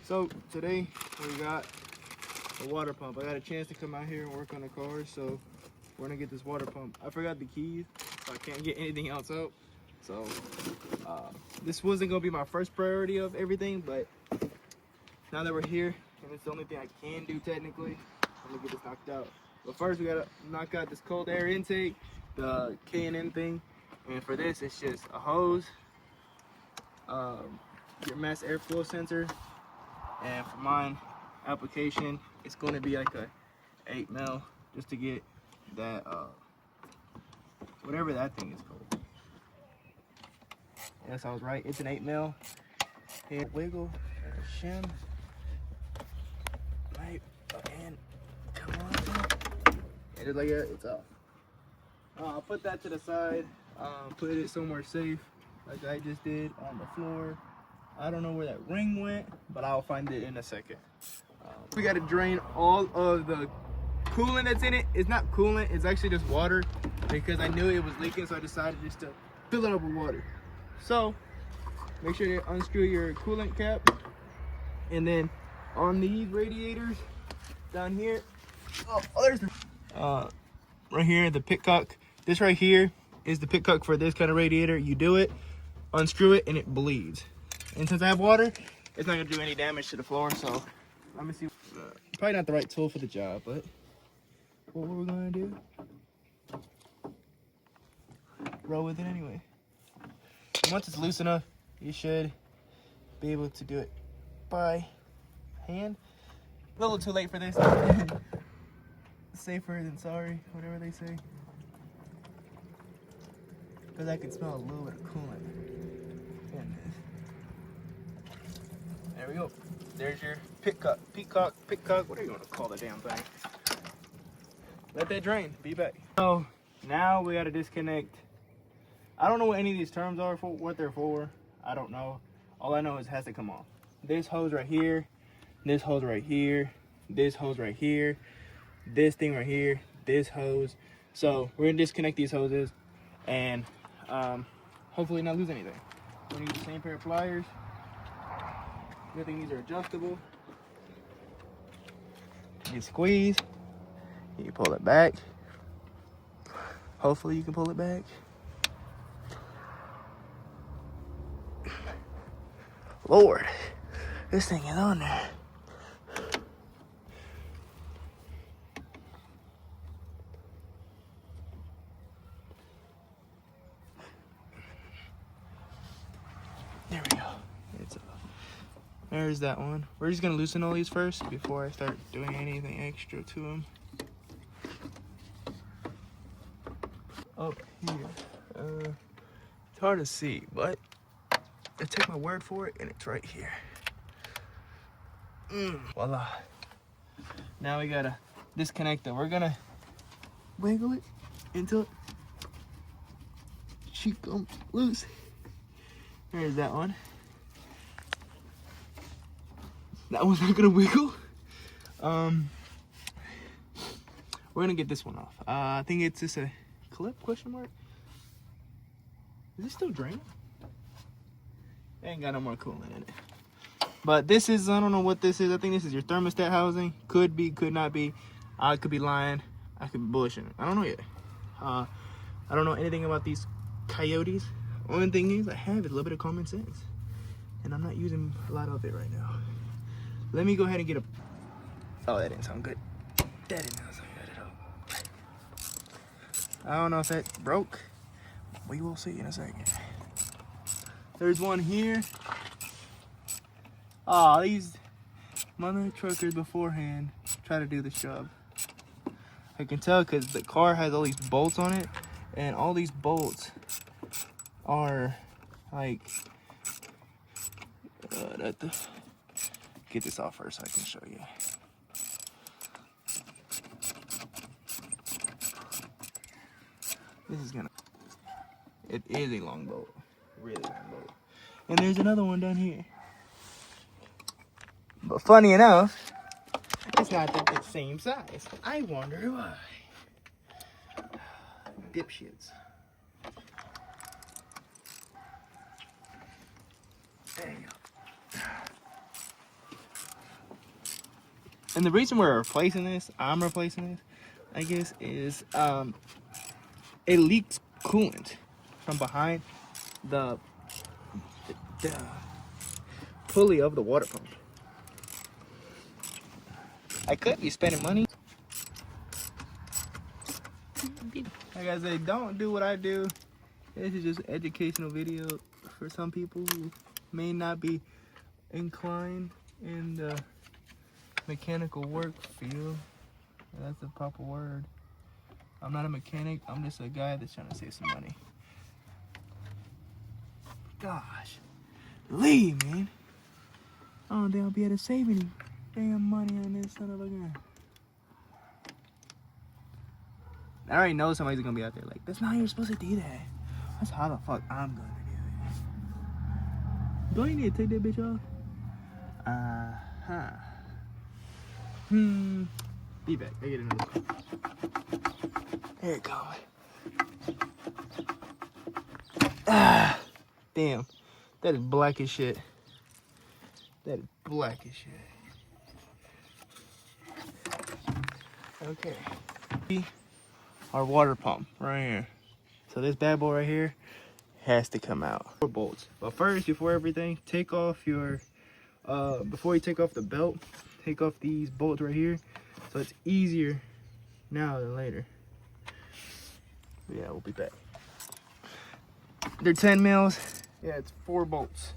So today we got a water pump. I got a chance to come out here and work on the car, so we're gonna get this water pump. I forgot the keys, so I can't get anything else out. So this wasn't gonna be my first priority of everything, but now that we're here, and it's the only thing I can do technically, I'm gonna get this knocked out. But first we gotta knock out this cold air intake, the K&N thing, and for this it's just a hose, your mass airflow sensor, and for mine application it's going to be like a 8 mil just to get that whatever that thing is called. Yes, I was right, it's an 8 mil. Here, wiggle and shim, right, and come on, and just like that, it's off. I'll put that to the side, put it somewhere safe like I just did on the floor. I don't know where that ring went, but I'll find it in a second. We got to drain all of the coolant that's in it. It's not coolant, it's actually just water, because I knew it was leaking, so I decided just to fill it up with water. So make sure to unscrew your coolant cap, and then on these radiators down here, there's right here, the pitcock. This right here is the pitcock for this kind of radiator. You do it, unscrew it, and it bleeds. And since I have water, it's not gonna do any damage to the floor. So let me see. Probably not the right tool for the job, but what we're gonna do, roll with it anyway. And once it's loose enough, you should be able to do it by hand. A little too late for this. Safer than sorry, whatever they say. Because I can smell a little bit of coolant in this. There we go. There's your pitcock, whatever you want to call the damn thing. Let that drain. Be back. So now we got to disconnect. I don't know what any of these terms are for, what they're for. I don't know. All I know is it has to come off. This hose right here, this hose right here, this hose right here, this thing right here, this hose. So we're gonna disconnect these hoses and hopefully not lose anything. We're gonna use the same pair of pliers. Good thing these are adjustable. You squeeze, you pull it back. Hopefully you can pull it back. Lord, this thing is on there. There we go. It's there's that one. We're just gonna loosen all these first before I start doing anything extra to them. Up here, it's hard to see, but I take my word for it, and it's right here. Voila. Now we gotta disconnect it. We're gonna wiggle it until she comes loose. There's that one. That one's not gonna wiggle. We're gonna get this one off. I think it's just a clip, question mark. Is it still draining? Ain't got no more coolant in it. But this is, I don't know what this is. I think this is your thermostat housing. Could be, could not be. I could be lying. I could be bullshitting. I don't know yet. I don't know anything about these coyotes. Only thing is I have is a little bit of common sense. And I'm not using a lot of it right now. Let me go ahead and get a... Oh, that didn't sound good. That didn't sound good at all. I don't know if that broke. We will see in a second. There's one here. Aw, these mother truckers beforehand try to do this job. I can tell because the car has all these bolts on it, and all these bolts are like get this off first so I can show you. This is gonna, it is a long bolt, really long bolt. And there's another one down here. But funny enough, it's not the same size. I wonder why. Dipshits. There you go. And the reason we're replacing this, I'm replacing this, I guess, is it leaks coolant from behind the pulley of the water pump. I could be spending money. Like I say, don't do what I do. This is just an educational video for some people who may not be inclined in the mechanical work field. That's the proper word. I'm not a mechanic. I'm just a guy that's trying to save some money. Gosh, leave, man. I don't think I'll be able to save any damn money on this son of a gun. I already know somebody's gonna be out there like, that's not how you're supposed to do that. That's how the fuck I'm gonna do it. Do I need to take that bitch off? Be back. I get another one. Here it comes. Damn. That is black as shit. That is black as shit. Okay. Our water pump right here. So this bad boy right here has to come out. 4 bolts. But first, before everything, take off your before you take off the belt, take off these bolts right here, so it's easier now than later. But yeah, we'll be back. They're 10 mils. Yeah, it's 4 bolts.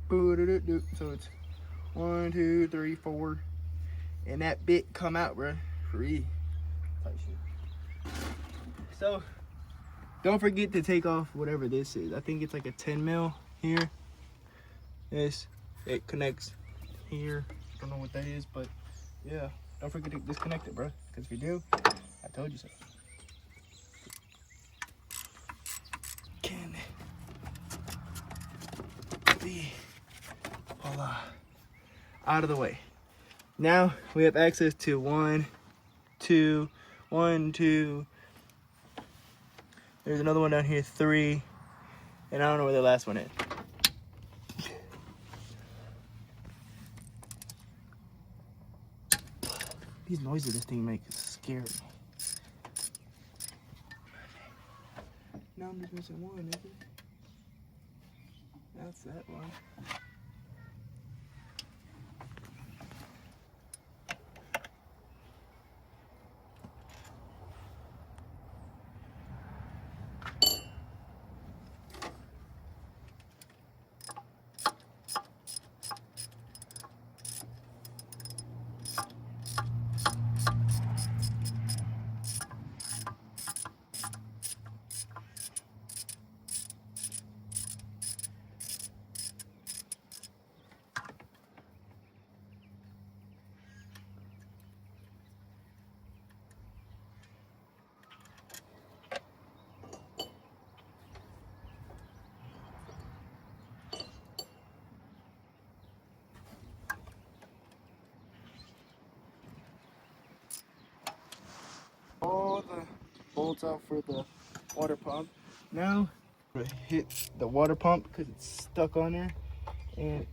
So it's 1, 2, 3, 4, and that bit come out, bro, free. Type shit. So don't forget to take off whatever this is. I think it's like a 10 mil here. It connects here. Don't know what that is, but yeah, don't forget to disconnect it, bro. Because if you do, I told you so. Can be out of the way. Now we have access to 1, 2, 1, 2. There's another one down here, 3, and I don't know where the last one is. These noises this thing makes scare me. Now I'm just missing one, isn't it? That's that one. All the bolts out for the water pump. Now we hit the water pump because it's stuck on there, and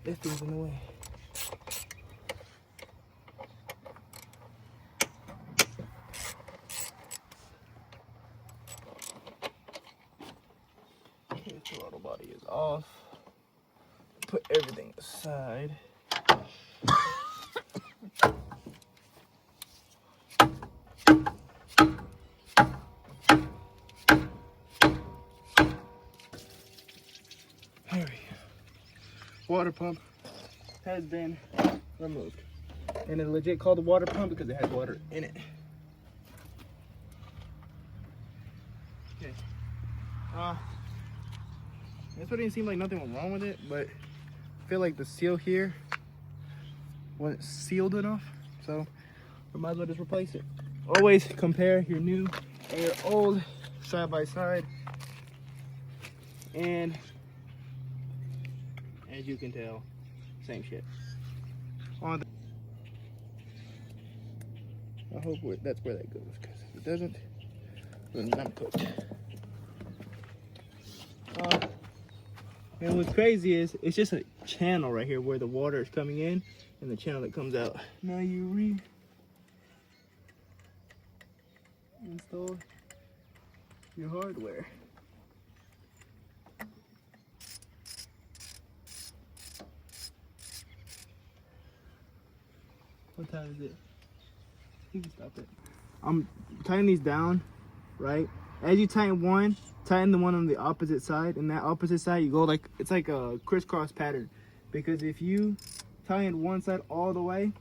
this thing's in the way. Okay, the throttle body is off. Put everything aside. There we go. Water pump has been removed. And it's legit called a water pump because it has water in it. Okay. This one didn't seem like nothing was wrong with it, but I feel like the seal here wasn't sealed enough, so we might as well just replace it. Always compare your new and your old side by side, and as you can tell, same shit. On the I hope that's where that goes, because if it doesn't, then I'm cooked. And what's crazy is it's just a channel right here where the water is coming in and the channel that comes out. Now you install your hardware. What time is it? You can stop it. I'm tightening these down, right? As you tighten one, tighten the one on the opposite side, and that opposite side you go like it's like a crisscross pattern. Because if you tighten one side all the way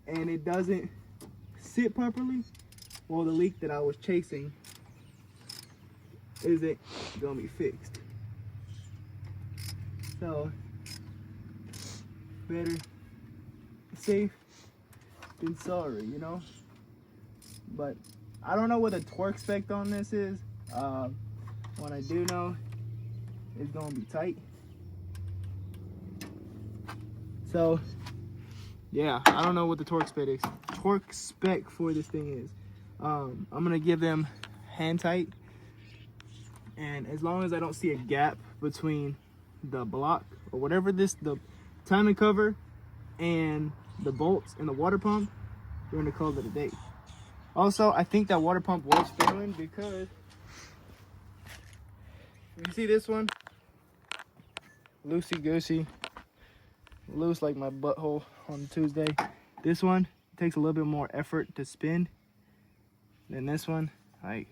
and it doesn't sit properly, well, the leak that I was chasing isn't gonna be fixed. So better safe than sorry, you know. But I don't know what the torque spec on this is. What I do know is gonna be tight. So yeah, I don't know what the torque spec for this thing is. I'm gonna give them hand tight, and as long as I don't see a gap between the block or whatever the timing cover and the bolts and the water pump, we're gonna call it a day. Also, I think that water pump was failing because you see this one, loosey goosey, loose like my butthole on Tuesday. This one takes a little bit more effort to spin than this one. Like,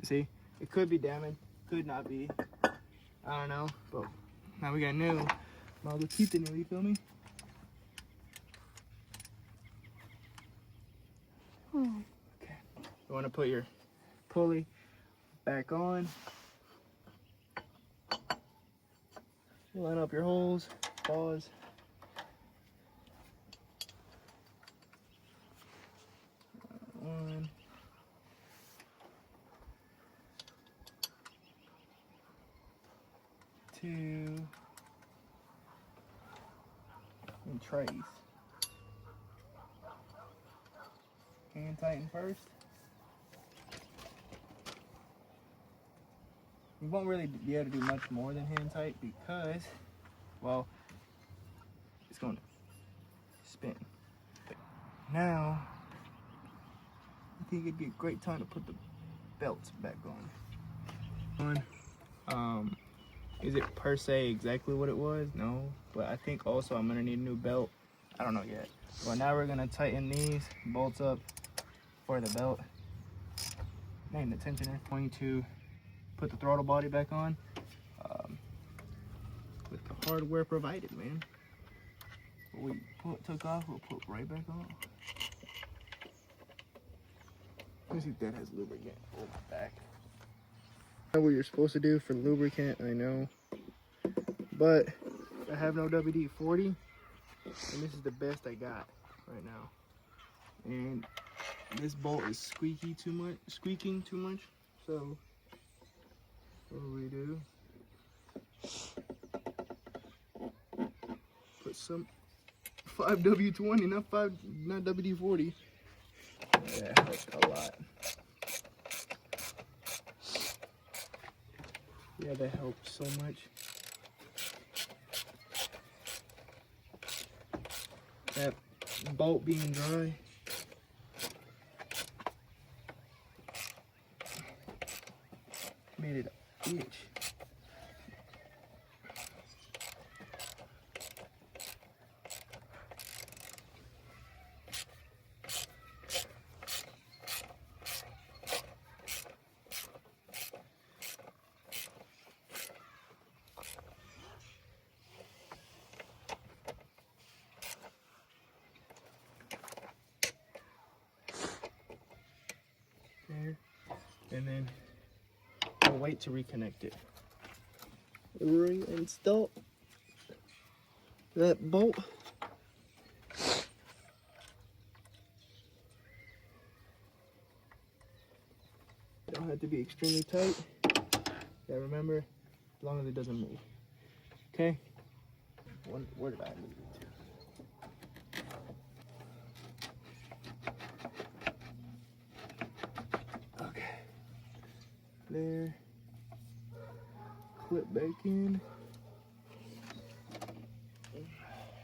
see, it could be damaged, could not be. I don't know, but now we got new. Might as well keep the new, you feel me? Okay, you want to put your pulley back on. Line up your holes, pause. One. Two. And trace. Hand tighten first. You won't really be able to do much more than hand tight because, well, it's going to spin. Now, I think it'd be a great time to put the belts back on. Is it per se exactly what it was? No, but I think also I'm gonna need a new belt. I don't know yet. But now we're gonna tighten these bolts up for the belt. Name the tensioner. Going to put the throttle body back on with the hardware provided, man. What we took off, we'll put right back on. Let's see if that has lubricant. Oh, my back. What you're supposed to do for lubricant, I know, but I have no WD-40, and this is the best I got right now. And this bolt is squeaking too much. So what do we do? Put some 5W20, not WD-40. Yeah, that's a lot. Yeah, that helps so much. That bolt being dry made it itch. There. And then I'll wait to reconnect it. Reinstall that bolt. It don't have to be extremely tight. Yeah, remember, as long as it doesn't move. Okay? Where did I move it to? There. clip back in.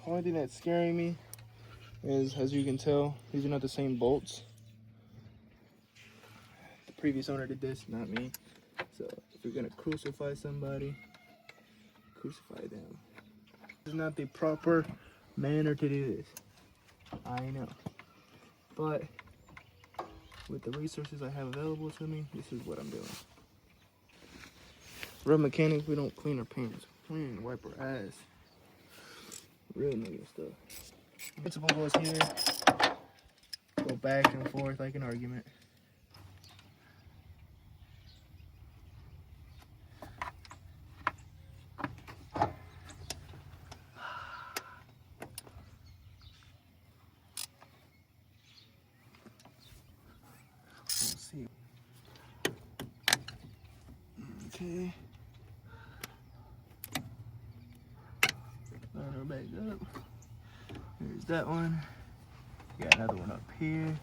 Only thing that's scaring me is, as you can tell, these are not the same bolts. The previous owner did this, not me. So if you're gonna crucify somebody, crucify them. This is not the proper manner to do this. I know. But with the resources I have available to me, this is what I'm doing. Real mechanics, we don't clean our pants. We don't wipe our ass. Real nigga stuff. Principle goes here. Go back and forth like an argument. Let's see. Okay. Line her back up. There's that one. Got another one up here.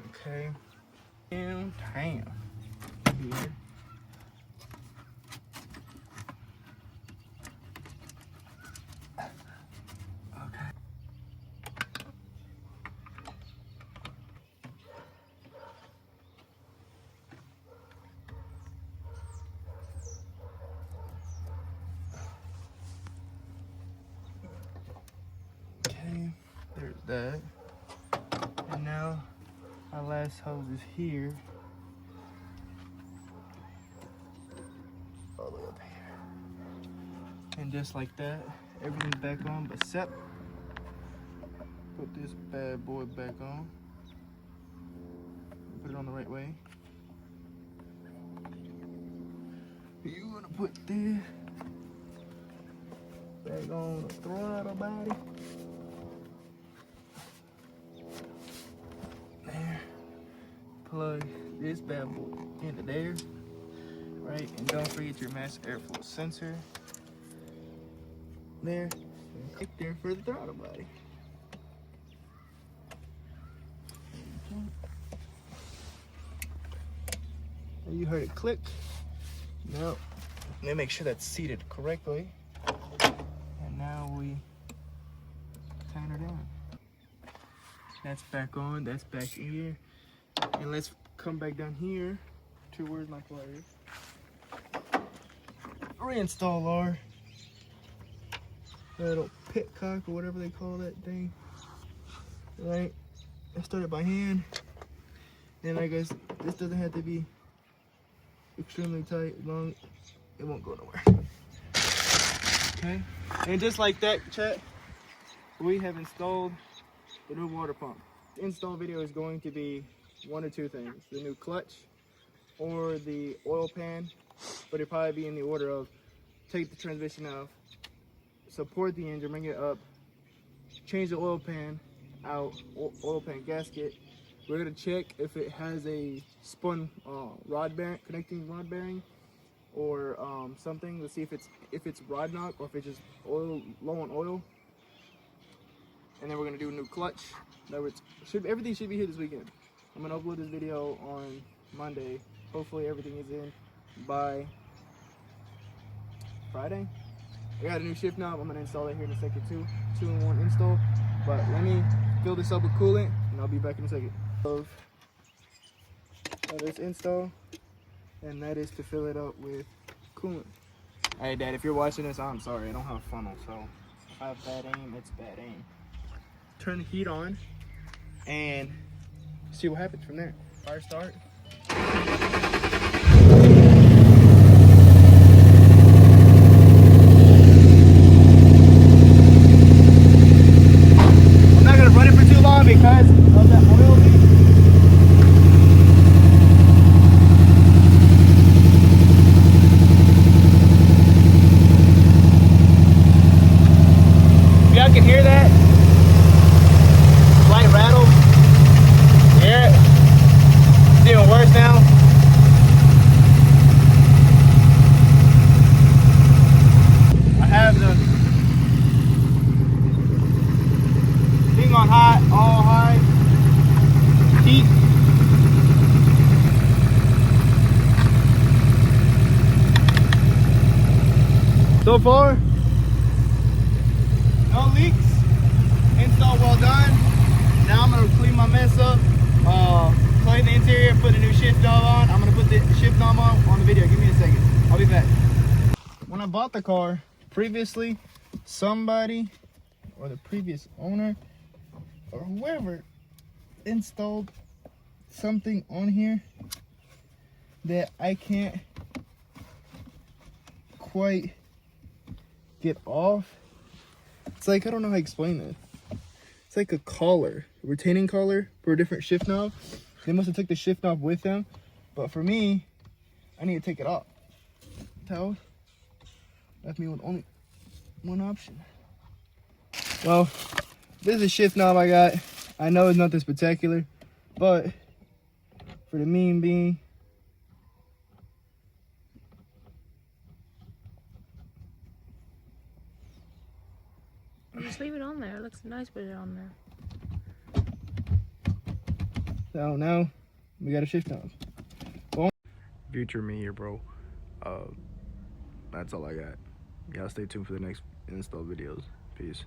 Okay. Damn. Here. There's that. And now our last hose is here. All the way up here. And just like that, everything's back on but except put this bad boy back on. Put it on the right way. You wanna put this back on the throttle body. Plug this bad boy into there, right? And don't forget your mass airflow sensor there, and click there for the throttle body. And you heard it click. Now, let me make sure that's seated correctly. And now we tighten her down. That's back on, that's back here. And let's come back down here to where's my pliers. Reinstall our little pitcock or whatever they call that thing. Right? I started by hand. And I guess this doesn't have to be extremely tight, long. It won't go nowhere. Okay? And just like that, chat, we have installed the new water pump. The install video is going to be one or two things: the new clutch or the oil pan, but it'll probably be in the order of take the transmission off, support the engine, bring it up, change the oil pan out, oil pan gasket. We're gonna check if it has a spun rod bearing, connecting rod bearing, or something. Let's see if it's rod knock or if it's just oil, low on oil. And then we're gonna do a new clutch. In other words, everything should be here this weekend. I'm gonna upload this video on Monday. Hopefully everything is in by Friday. I got a new shift knob. I'm gonna install it here in a second too. 2-in-1 install. But let me fill this up with coolant and I'll be back in a second. Of this install, and that is to fill it up with coolant. Hey Dad, if you're watching this, I'm sorry, I don't have a funnel, so if I have bad aim, it's bad aim. Turn the heat on and see what happens from there. Fire start. I'm not gonna run it for too long because of that oil leak. Y'all can hear that? Slight rattle. Hear it? It's even worse now. So far, no leaks. Install well done. Now I'm gonna clean my mess up, clean the interior, put a new shift knob on. I'm gonna put the shift knob on the video. Give me a second. I'll be back. When I bought the car, previously, somebody or the previous owner or whoever installed something on here that I can't quite get off. It's like, I don't know how to explain it. It's like a collar, a retaining collar for a different shift knob. They must have took the shift knob with them, but for me, I need to take it off. So left me with only one option. Well, this is a shift knob I got. I know it's nothing spectacular, but for the mean being, just leave it on there. It looks nice with it on there. so now we got a shift knob. Well, future me here, bro. That's all I got. Y'all stay tuned for the next install videos. Peace.